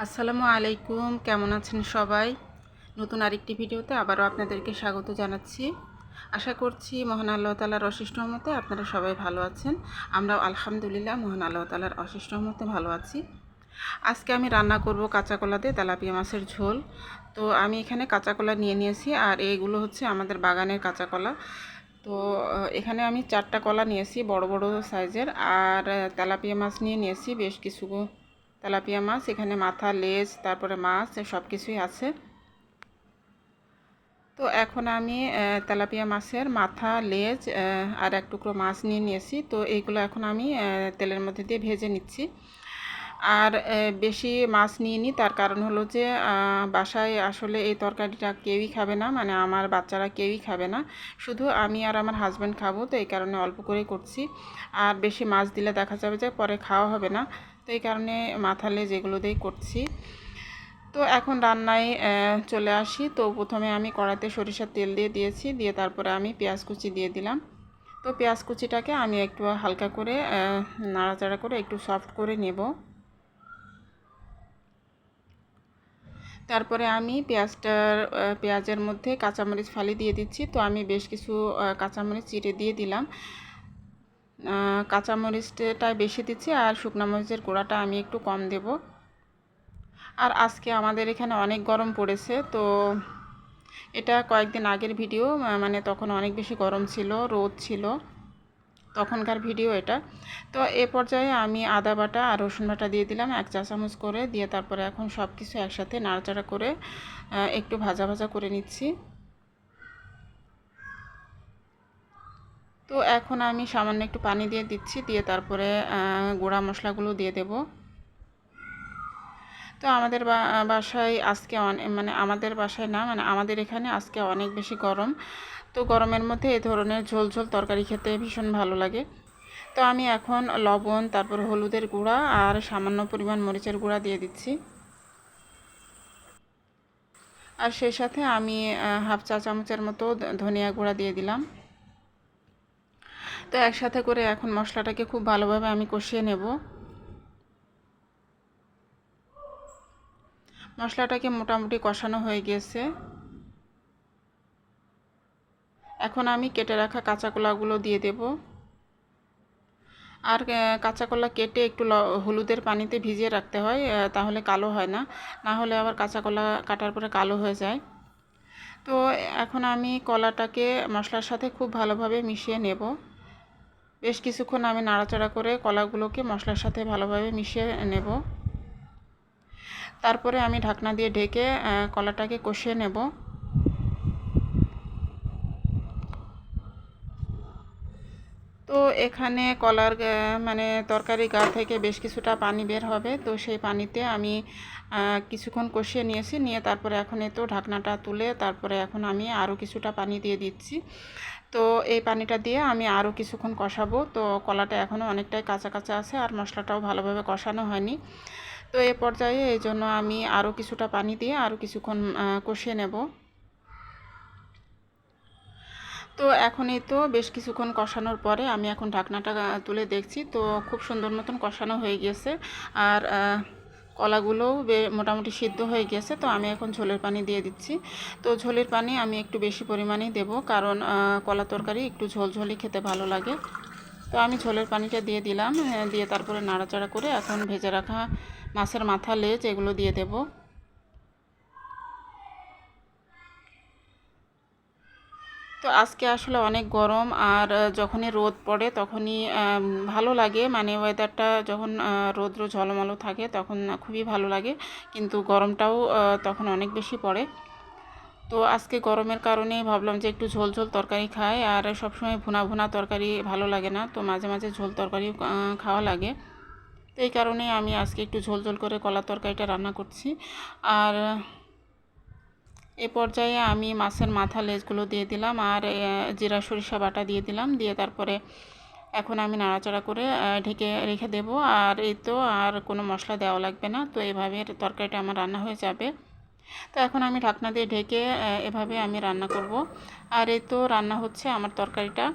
আসসালামু আলাইকুম, কেমন আছেন সবাই? নতুন আরেকটি ভিডিওতে আবারও আপনাদেরকে স্বাগত জানাচ্ছি। আশা করছি মহান আল্লাহ তাআলার অশেষ রহমতে আপনারা সবাই ভালো আছেন। আমরাও আলহামদুলিল্লাহ মহান আল্লাহ তাআলার অশেষ রহমতে ভালো আছি। আজকে আমি রান্না করব কাঁচা কলা দিয়ে তেলাপিয়া মাছের ঝোল। তো আমি এখানে কাঁচা কলা নিয়ে নিয়েছি, আর এইগুলো হচ্ছে আমাদের বাগানের কাঁচা কলা। তো এখানে আমি 4টা কলা নিয়েছি বড় বড় সাইজের, আর তেলাপিয়া মাছ নিয়েছি বেশ কিছু। তেলাপিয়া মাছ এখানে মাথা, লেজ, তারপরে মাছ সব কিছুই আছে। তো এখন আমি তেলাপিয়া মাছের মাথা, লেজ আর এক টুকরো মাছ নিয়েছি। তো এইগুলো এখন আমি তেলের মধ্যে দিয়ে ভেজে নিচ্ছি। আর বেশি মাছ নিইনি, তার কারণ হলো যে বাসায় আসলে এই তরকারিটা কেউই খাবে না, মানে আমার বাচ্চারা কেউই খাবে না, শুধু আমি আর আমার হাজব্যান্ড খাবো। তো এই কারণে অল্প করেই করছি। আর বেশি মাছ দিলে দেখা যাবে যে পরে খাওয়া হবে না, তো এই কারণে মাথা, লেজ এগুলো দিয়েই করছি। তো এখন রান্নায় চলে আসি। তো প্রথমে আমি কড়াইতে সরিষার তেল দিয়েছি, দিয়ে তারপরে আমি পেঁয়াজ কুচি দিয়ে দিলাম। তো পেঁয়াজ কুচিটাকে আমি একটু হালকা করে নাড়াচাড়া করে একটু সফট করে নেব। তারপরে আমি পেঁয়াজের মধ্যে কাঁচামরিচ ফালি দিয়ে দিচ্ছি। তো আমি বেশ কিছু কাঁচামরিচ চিড়ে দিয়ে দিলাম। কাঁচামরিচটা বেশি দিচ্ছি, আর শুকনো মরিচের গুঁড়াটা আমি একটু কম দেব। আর আজকে আমাদের এখানে অনেক গরম পড়েছে। তো এটা কয়েকদিন আগের ভিডিও, মানে তখন অনেক বেশি গরম ছিল, রোদ ছিল, তখনকার ভিডিও এটা। তো এ পর্যায়ে আমি আদা বাটা আর রসুন বাটা দিয়ে দিলাম 1 চা চামচ করে, দিয়ে তারপরে এখন সব কিছু একসাথে নাড়াচাড়া করে একটু ভাজা ভাজা করে নিচ্ছি। তো এখন আমি সামান্য একটু পানি দিয়ে দিচ্ছি, দিয়ে তারপরে গুঁড়া মশলাগুলো দিয়ে দেব। তো আমাদের বাসায় আজকে মানে আমাদের বাসায় না, মানে আমাদের এখানে আজকে অনেক বেশি গরম। তো গরমের মধ্যে এই ধরনের ঝোল ঝোল তরকারি খেতে ভীষণ ভালো লাগে। তো আমি এখন লবণ, তারপর হলুদের গুঁড়া আর সামান্য পরিমাণ মরিচের গুঁড়া দিয়ে দিচ্ছি। আর সেই সাথে আমি হাফ চা চামচের মতো ধনিয়া গুঁড়া দিয়ে দিলাম। তো একসাথে করে এখন মশলাটাকে খুব ভালোভাবে আমি কষিয়ে নেব। মশলাটাকে মোটামুটি কষানো হয়ে গিয়েছে। এখন আমি কেটে রাখা কাঁচা কলাগুলো দিয়ে দেব। আর কাঁচা কলা কেটে একটু হলুদের পানিতে ভিজিয়ে রাখতে হয়, তাহলে কালো হয় না, না হলে আবার কাঁচা কলা কাটার পরে কালো হয়ে যায়। তো এখন আমি কলাটাকে মশলার সাথে খুব ভালোভাবে মিশিয়ে নেব। বেশ কিছুক্ষণ আমি নাড়াচাড়া করে কলাগুলোকে মশলার সাথে ভালোভাবে মিশিয়ে নেব। তারপরে আমি ঢাকনা দিয়ে ঢেকে কলাটাকে কষিয়ে নেব। তো এখানে কলার মানে তরকারি গা থেকে বেশ কিছুটা পানি বের হবে। তো সেই পানিতে আমি কিছুক্ষণ কষিয়ে নিয়ে তারপরে এখন তো ঢাকনাটা তুলে তারপরে এখন আমি আরও কিছুটা পানি দিয়ে দিচ্ছি। তো এই পানিটা দিয়ে আমি আরও কিছুক্ষণ কষাবো। তো কলাটা এখনও অনেকটাই কাঁচা কাঁচা আছে, আর মশলাটাও ভালোভাবে কষানো হয়নি। তো এই পর্যায়ে এই জন্য আমি আরও কিছুটা পানি দিয়ে আরও কিছুক্ষণ কষিয়ে নেব। তো এখনই তো বেশ কিছুক্ষণ কষানোর পরে আমি এখন ঢাকনাটা তুলে দেখছি। তো খুব সুন্দর মতন কষানো হয়ে গেছে, আর কলাগুলোও মোটামুটি সিদ্ধ হয়ে গেছে। তো আমি এখন ঝোলের পানি দিয়ে দিচ্ছি। তো ঝোলের পানি আমি একটু বেশি পরিমাণেই দেব, কারণ কলা তরকারি একটু ঝোলঝোলই খেতে ভালো লাগে। তো আমি ঝোলের পানিটা দিয়ে দিলাম, দিয়ে তারপরে নাড়াচাড়া করে এখন ভেজে রাখা মাছের মাথা, লেজ এগুলো দিয়ে দেব। তো আজকে আসলে অনেক গরম, আর যখনই রোদ পড়ে তখনই ভালো লাগে, মানে ওয়েদারটা যখন রৌদ্র ঝলমলো থাকে তখন খুবই ভালো লাগে, কিন্তু গরমটাও তখন অনেক বেশি পড়ে। তো আজকে গরমের কারণেই ভাবলাম যে একটু ঝোল ঝোল তরকারি খাই, আর সবসময় ভুনা ভুনা তরকারি ভালো লাগে না, তো মাঝে মাঝে ঝোল তরকারি খাওয়া লাগে। তো এই কারণেই আমি আজকে একটু ঝোল ঝোল করে কলা তরকারিটা রান্না করছি। আর এ পর্যায়ে আমি মাছের মাথা, লেজগুলো দিয়ে দিলাম, আর জিরা সরিষা বাটা দিয়ে দিলাম, দিয়ে তারপরে এখন আমি নাড়াচাড়া করে ঢেকে রেখে দেব। আর এই তো আর কোনো মশলা দেওয়া লাগবে না। তো এভাবে তরকারিটা আমার রান্না হয়ে যাবে। তো এখন আমি ঢাকনা দিয়ে ঢেকে এভাবে আমি রান্না করব। আর এই তো রান্না হচ্ছে আমার তরকারিটা।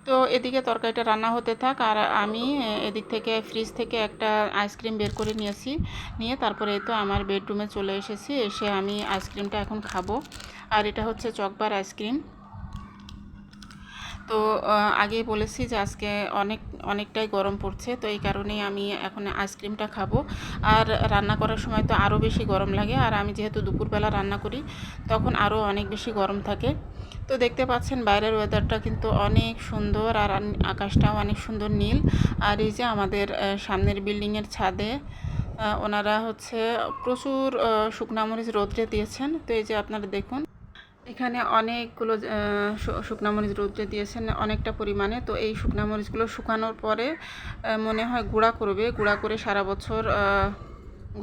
তো এদিকে তরকারিটা রান্না হতে থাক, আর আমি এদিক থেকে ফ্রিজ থেকে একটা আইসক্রিম বের করে নিয়েছি। নিয়ে তারপরে এই তো আমার বেডরুমে চলে এসেছি। এসে আমি আইসক্রিমটা এখন খাবো। আর এটা হচ্ছে চকবার আইসক্রিম। তো আগেই বলেছি যে আজকে অনেকটাই গরম পড়ছে, তো এই কারণেই আমি এখন আইসক্রিমটা খাবো। আর রান্না করার সময় তো আরও বেশি গরম লাগে, আর আমি যেহেতু দুপুরবেলা রান্না করি তখন আরও অনেক বেশি গরম থাকে। তো দেখতে পাচ্ছেন বাইরের ওয়েদারটা কিন্তু অনেক সুন্দর, আর আকাশটাও অনেক সুন্দর নীল। আর এই যে আমাদের সামনের বিল্ডিংয়ের ছাদে ওনারা হচ্ছে প্রচুর শুকনা মরিচ রোদ্রে দিয়েছেন। তো এই যে আপনারা দেখুন, এখানে অনেকগুলো শুকনা মরিচ রোদ্রে দিয়েছেন অনেকটা পরিমাণে। তো এই শুকনা মরিচগুলো শুকানোর পরে মনে হয় গুঁড়া করবে, গুঁড়া করে সারা বছর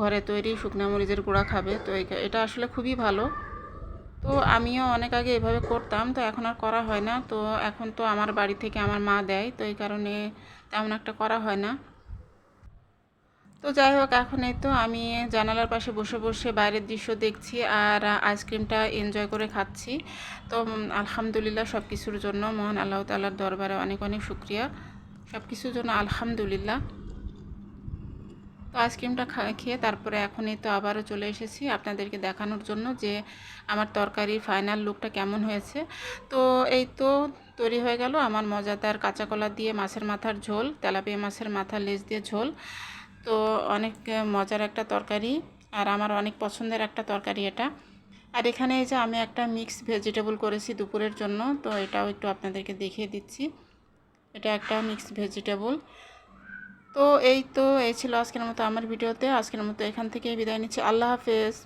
ঘরে তৈরি শুকনা মরিচের গুঁড়া খাবে। তো এটা আসলে খুবই ভালো। তো আমিও অনেক আগে এভাবে করতাম, তো এখন আর করা হয় না। তো এখন তো আমার বাড়ি থেকে আমার মা দেয়, তো এই কারণে তেমন একটা করা হয় না। তো যাই হোক, এখন এই তো আমি জানালার পাশে বসে বসে বাইরের দৃশ্য দেখছি আর আইসক্রিমটা এনজয় করে খাচ্ছি। তো আলহামদুলিল্লাহ সব কিছুর জন্য মহান আল্লাহ তাআলার দরবারে অনেক অনেক শুকরিয়া, সব কিছুর জন্য আলহামদুলিল্লাহ। তো আইসক্রিমটা খেয়ে তারপরে এখন এই তো আবারও চলে এসেছি আপনাদেরকে দেখানোর জন্য যে আমার তরকারির ফাইনাল লুকটা কেমন হয়েছে। তো এই তো তৈরি হয়ে গেল আমার মজাদার কাঁচা কলা দিয়ে মাছের মাথার ঝোল, তেলাপিয়া মাছের মাথার লেজ দিয়ে ঝোল। তো অনেক মজার একটা তরকারি, আর আমার অনেক পছন্দের একটা তরকারি এটা। আর এখানে এই যে আমি একটা মিক্স ভেজিটেবল করেছি দুপুরের জন্য, তো এটাও একটু আপনাদেরকে দেখিয়ে দিচ্ছি। এটা একটা মিক্স ভেজিটেবল। তো এই ছিল আজকের মতো আমার ভিডিওতে। আজকের মতো এখান থেকেই বিদায় নিচ্ছি। আল্লাহ হাফেজ।